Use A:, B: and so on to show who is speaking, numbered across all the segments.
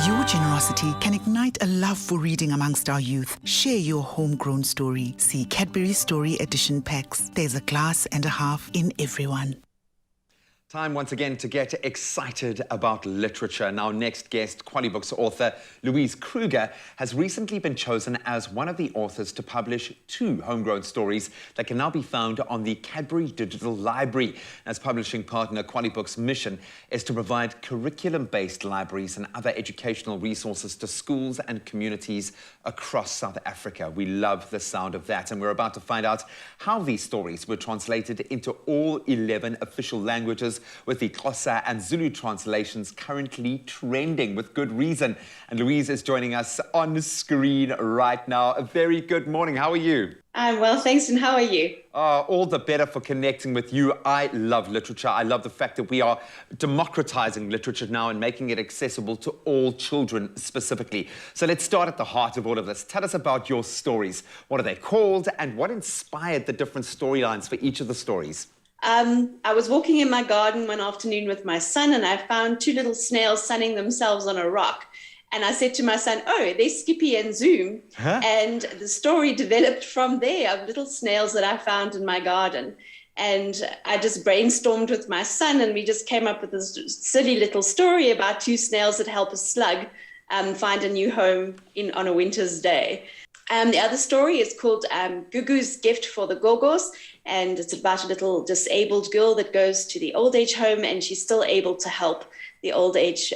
A: Your generosity can ignite a love for reading amongst our youth. Share your homegrown story. See Cadbury Story Edition packs. There's a glass and a half in everyone.
B: Time once again to get excited about literature. And our next guest, Qualibooks author Louise Kruger, has recently been chosen as one of the authors to publish 2 homegrown stories that can now be found on the Cadbury Digital Library. As publishing partner, Qualibooks' mission is to provide curriculum-based libraries and other educational resources to schools and communities across South Africa. We love the sound of that, and we're about to find out how these stories were translated into all 11 official languages, with the Xhosa and Zulu translations currently trending with good reason. And Louise is joining us on screen right now. A very good morning. How are you?
C: I'm well, thanks. And how are you?
B: All the better for connecting with you. I love literature. I love the fact that we are democratizing literature now and making it accessible to all children specifically. So let's start at the heart of all of this. Tell us about your stories. What are they called, and what inspired the different storylines for each of the stories?
C: I was walking in my garden one afternoon with my son, and I found 2 little snails sunning themselves on a rock. And I said to my son, "Oh, there's Skippy and Zoom." Huh? And the story developed from there, of little snails that I found in my garden. And I just brainstormed with my son, and we just came up with this silly little story about 2 snails that help a slug find a new home on a winter's day. The other story is called Gugu's Gift for the Gogos, and it's about a little disabled girl that goes to the old age home, and she's still able to help the old age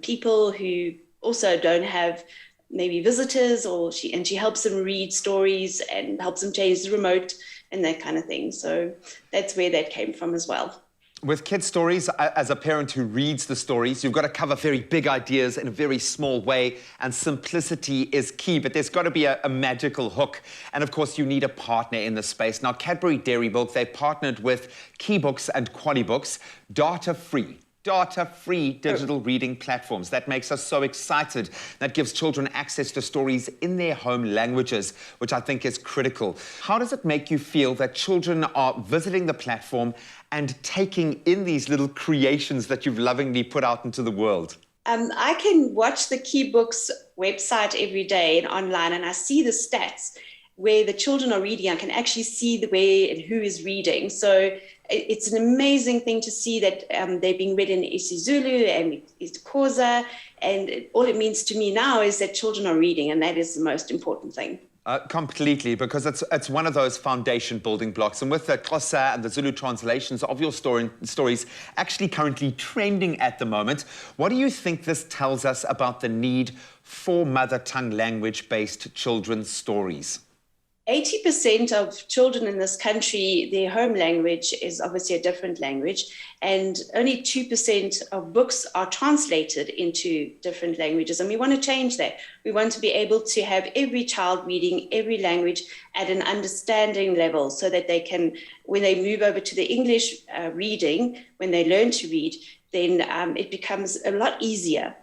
C: people who also don't have maybe visitors, and she helps them read stories and helps them change the remote and that kind of thing. So that's where that came from as well.
B: With kids' stories, as a parent who reads the stories, you've got to cover very big ideas in a very small way, and simplicity is key, but there's got to be a magical hook. And of course, you need a partner in this space. Now, Cadbury Dairy Milk, they partnered with Kibooks and Qualibooks, data-free digital reading platforms. That makes us so excited. That gives children access to stories in their home languages, which I think is critical. How does it make you feel that children are visiting the platform and taking in these little creations that you've lovingly put out into the world?
C: I can watch the Keybooks website every day and online, and I see the stats where the children are reading. I can actually see the way and who is reading. So it's an amazing thing to see that they're being read in isiZulu and isiXhosa, and all it means to me now is that children are reading, and that is the most important thing.
B: Completely, because it's one of those foundation building blocks. And with the Xhosa and the Zulu translations of your stories actually currently trending at the moment, what do you think this tells us about the need for mother tongue language-based children's stories?
C: 80% of children in this country, their home language is obviously a different language, and only 2% of books are translated into different languages. And we want to change that. We want to be able to have every child reading every language at an understanding level, so that they can, when they move over to the English reading, when they learn to read, then it becomes a lot easier.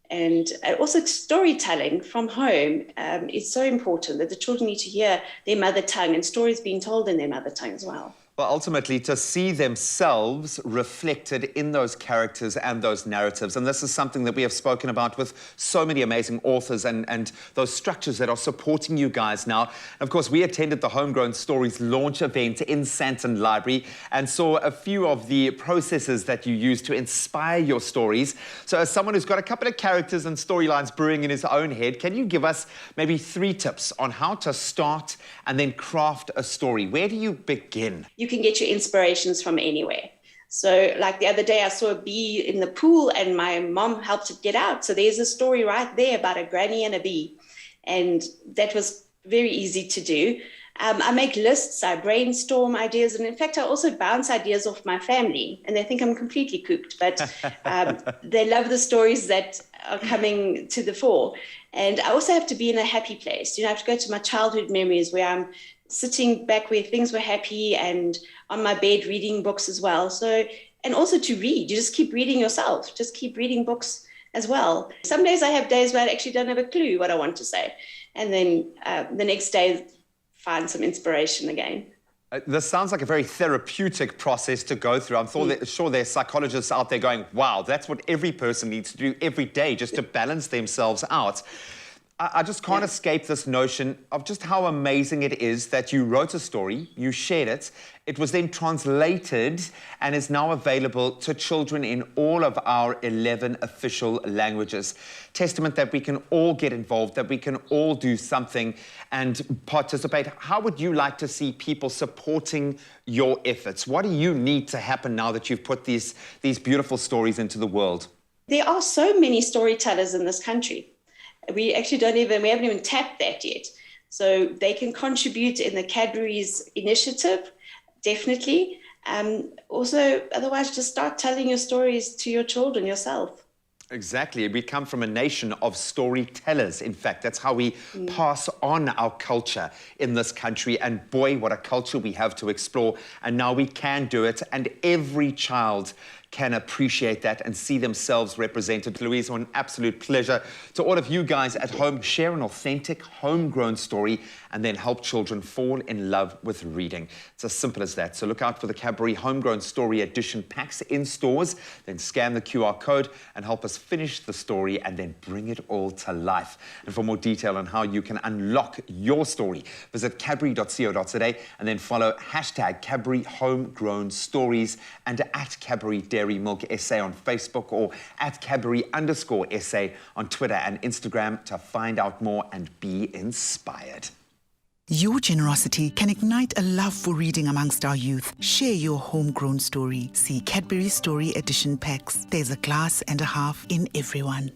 C: And also storytelling from home is so important, that the children need to hear their mother tongue and stories being told in their mother tongue as well.
B: Well, ultimately, to see themselves reflected in those characters and those narratives. And this is something that we have spoken about with so many amazing authors and those structures that are supporting you guys now. Of course, we attended the Homegrown Stories launch event in Sandton Library and saw a few of the processes that you use to inspire your stories. So as someone who's got a couple of characters and storylines brewing in his own head, can you give us maybe 3 tips on how to start and then craft a story? Where do you begin?
C: You can get your inspirations from anywhere. So like the other day, I saw a bee in the pool and my mom helped it get out. So there's a story right there about a granny and a bee. And that was very easy to do. I make lists, I brainstorm ideas. And in fact, I also bounce ideas off my family. And they think I'm completely cooked, but they love the stories that are coming to the fore. And I also have to be in a happy place. You know, I have to go to my childhood memories where I'm sitting back where things were happy and on my bed reading books as well. So, and also to read, you just keep reading yourself, just keep reading books as well. Some days I have days where I actually don't have a clue what I want to say. And then the next day, find some inspiration again.
B: This sounds like a very therapeutic process to go through. Sure there's psychologists out there going, wow, that's what every person needs to do every day just to balance themselves out. I just can't escape this notion of just how amazing it is that you wrote a story, you shared it, it was then translated and is now available to children in all of our 11 official languages. Testament that we can all get involved, that we can all do something and participate. How would you like to see people supporting your efforts? What do you need to happen now that you've put these beautiful stories into the world?
C: There are so many storytellers in this country. We actually we haven't even tapped that yet. So they can contribute in the Cadbury's initiative, definitely. Also, otherwise, just start telling your stories to your children yourself.
B: Exactly. We come from a nation of storytellers. In fact, that's how we pass on our culture in this country. And boy, what a culture we have to explore. And now we can do it. And every child can appreciate that and see themselves represented. Louise, an absolute pleasure. To all of you guys at home, share an authentic, homegrown story and then help children fall in love with reading. It's as simple as that. So look out for the Cadbury Homegrown Story Edition packs in stores, then scan the QR code and help us finish the story and then bring it all to life. And for more detail on how you can unlock your story, visit cadbury.co.za and then follow hashtag Cadbury Homegrown Stories and at Cadbury Dairy Milk SA on Facebook or at Cadbury_SA on Twitter and Instagram to find out more and be inspired.
A: Your generosity can ignite a love for reading amongst our youth. Share your homegrown story. See Cadbury Story Edition packs. There's a class and a half in everyone.